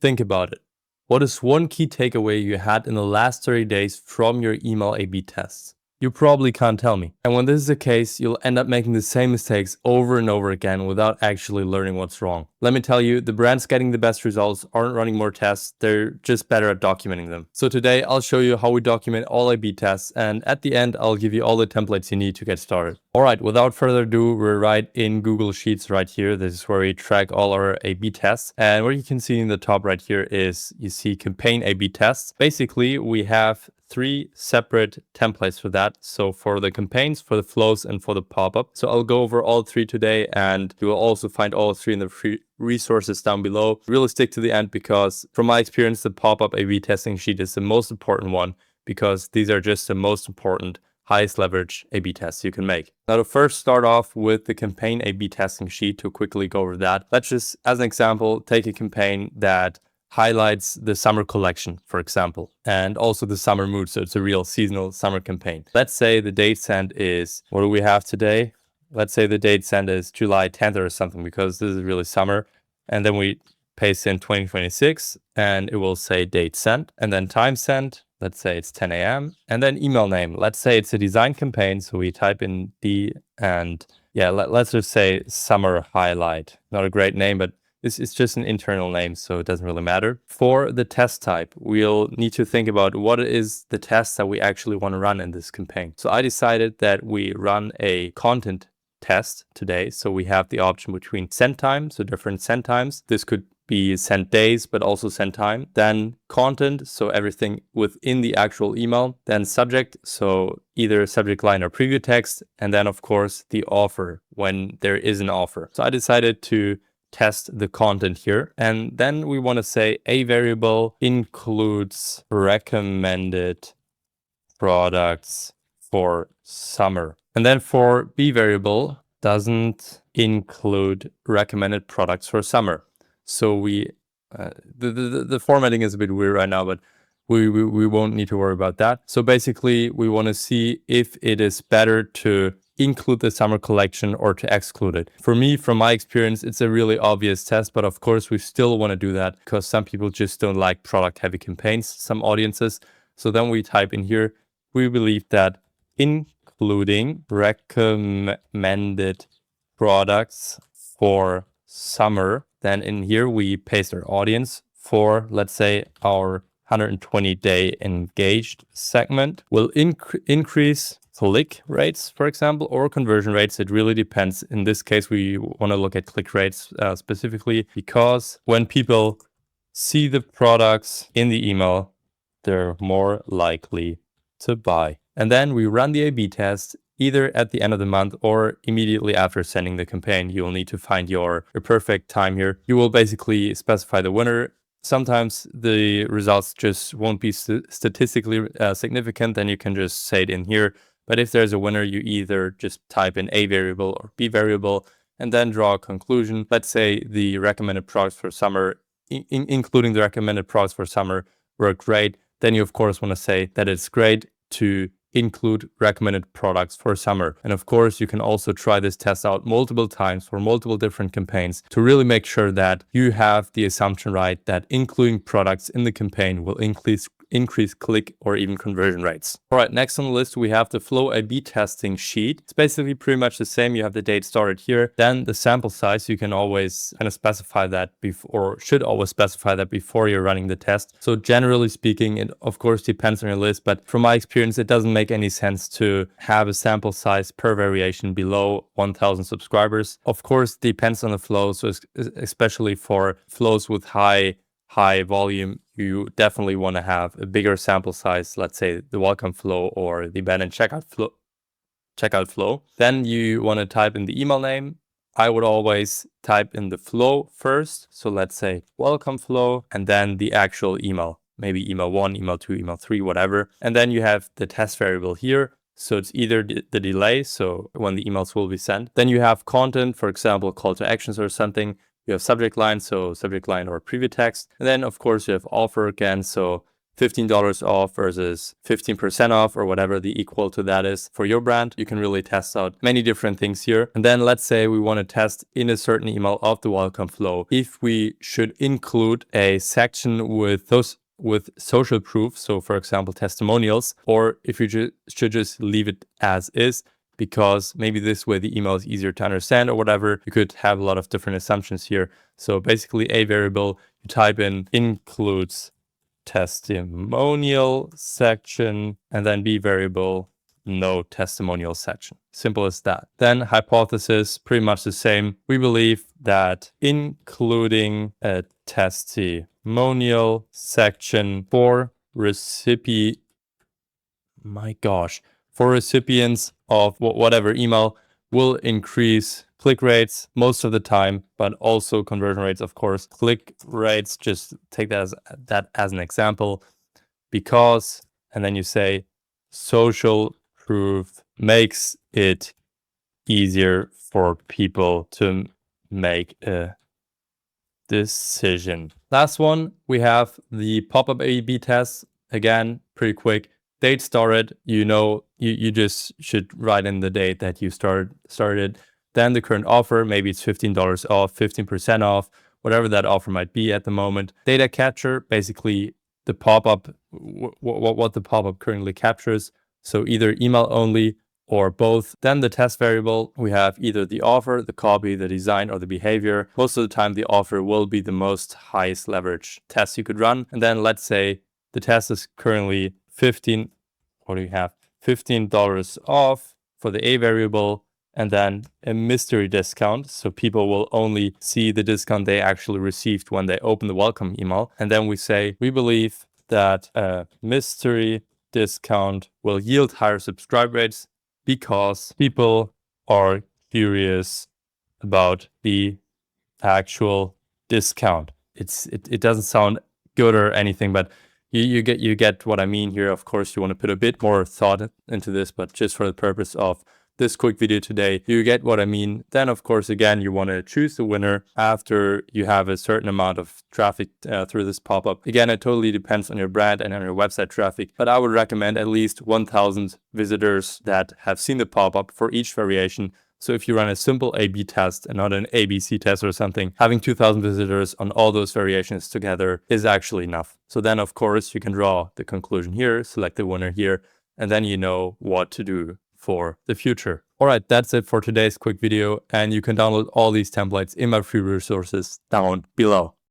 Think about it. What is one key takeaway you had in the last 30 days from your email A/B tests? You probably can't tell me. And when this is the case, you'll end up making the same mistakes over and over again without actually learning what's wrong. Let me tell you, the brands getting the best results aren't running more tests, they're just better at documenting them. So today I'll show you how we document all A/B tests, and at the end I'll give you all the templates you need to get started. Alright, without further ado, we're right in Google Sheets right here. This is where we track all our A/B tests. And what you can see in the top right here is you see campaign A/B tests. Basically, we have 3 separate templates for that. So for the campaigns, for the flows, and for the pop-up. So I'll go over all 3 today, and you will also find all 3 in the free resources down below. Really stick to the end because from my experience, the pop-up A/B testing sheet is the most important one because these are just the most important, highest leverage A/B tests you can make. Now to first start off with the campaign A/B testing sheet to quickly go over that. Let's just, as an example, take a campaign that highlights the summer collection, for example, and also the summer mood. So it's a real seasonal summer campaign. Let's say the date sent is, what do we have today? Let's say the date sent is July 10th or something, because this is really summer. And then we paste in 2026 and it will say date sent, and then time sent. Let's say it's 10 a.m. and then email name. Let's say it's a design campaign. So we type in D and yeah, let's just say summer highlight. Not a great name, but this is just an internal name, so it doesn't really matter. For the test type, we'll need to think about what is the test that we actually want to run in this campaign. So I decided that we run a content test today. So we have the option between send time, so different send times. This could be send days, but also send time. Then content, so everything within the actual email. Then subject, so either subject line or preview text. And then of course the offer, when there is an offer. So I decided to test the content here. And then we want to say a variable includes recommended products for summer. And then for B variable doesn't include recommended products for summer. So we, the formatting is a bit weird right now, but we won't need to worry about that. So basically we want to see if it is better to include the summer collection or to exclude it. For me, from my experience, it's a really obvious test, but of course we still want to do that because some people just don't like product heavy campaigns, some audiences. So then we type in here, we believe that including recommended products for summer, then in here we paste our audience for, let's say, our 120-day engaged segment will increase click rates, for example, or conversion rates. It really depends. In this case, we want to look at click rates specifically because when people see the products in the email, they're more likely to buy. And then we run the A/B test either at the end of the month or immediately after sending the campaign. You will need to find your perfect time here. You will basically specify the winner. Sometimes the results just won't be statistically significant, then you can just say it in here. But if there's a winner, you either just type in A variable or B variable and then draw a conclusion. Let's say the recommended products for summer, including the recommended products for summer, were great. Then you, of course, want to say that it's great to include recommended products for summer. And of course, you can also try this test out multiple times for multiple different campaigns to really make sure that you have the assumption right that including products in the campaign will increase click or even conversion rates. All right, next on the list, we have the Flow A/B testing sheet. It's basically pretty much the same. You have the date started here. Then the sample size, you can always kind of specify that before, or should always specify that before you're running the test. So generally speaking, it of course depends on your list, but from my experience, it doesn't make any sense to have a sample size per variation below 1,000 subscribers. Of course, depends on the flow. So especially for flows with high volume, you definitely want to have a bigger sample size, let's say the welcome flow or the abandoned checkout flow. Then you want to type in the email name. I would always type in the flow first. So let's say welcome flow and then the actual email, maybe email 1, email 2, email 3, whatever. And then you have the test variable here. So it's either the delay, so when the emails will be sent. Then you have content, for example, call to actions or something. You have subject line, so subject line or preview text. And then, of course, you have offer again. So $15 off versus 15% off, or whatever the equal to that is for your brand. You can really test out many different things here. And then let's say we want to test in a certain email of the welcome flow if we should include a section with social proof, so for example testimonials, or if you should just leave it as is, because maybe this way the email is easier to understand or whatever. You could have a lot of different assumptions here. So basically a variable, you type in includes testimonial section, and then B variable, no testimonial section. Simple as that. Then hypothesis, pretty much the same. We believe that including a testimonial section for recipients of whatever email will increase click rates most of the time, but also conversion rates, of course. Click rates, just take that as an example, because, and then you say social proof makes it easier for people to make a decision. Last one, we have the pop-up A/B test. Again, pretty quick. Date started, you just should write in the date that you started. Then the current offer, maybe it's $15 off, 15% off, whatever that offer might be at the moment. Data capture, basically the pop-up, what the pop-up currently captures. So either email only or both. Then the test variable, we have either the offer, the copy, the design, or the behavior. Most of the time, the offer will be the most highest leverage test you could run. And then let's say the test is currently $15 off for the A variable, and then a mystery discount. So people will only see the discount they actually received when they open the welcome email. And then we say, we believe that a mystery discount will yield higher subscribe rates because people are curious about the actual discount. It doesn't sound good or anything, but you get what I mean here. Of course, you want to put a bit more thought into this, but just for the purpose of this quick video today, you get what I mean. Then, of course, again, you want to choose the winner after you have a certain amount of traffic through this pop-up. Again, it totally depends on your brand and on your website traffic, but I would recommend at least 1,000 visitors that have seen the pop-up for each variation. So if you run a simple A/B test and not an ABC test or something, having 2,000 visitors on all those variations together is actually enough. So then, of course, you can draw the conclusion here, select the winner here, and then you know what to do for the future. All right, that's it for today's quick video, and you can download all these templates in my free resources down below.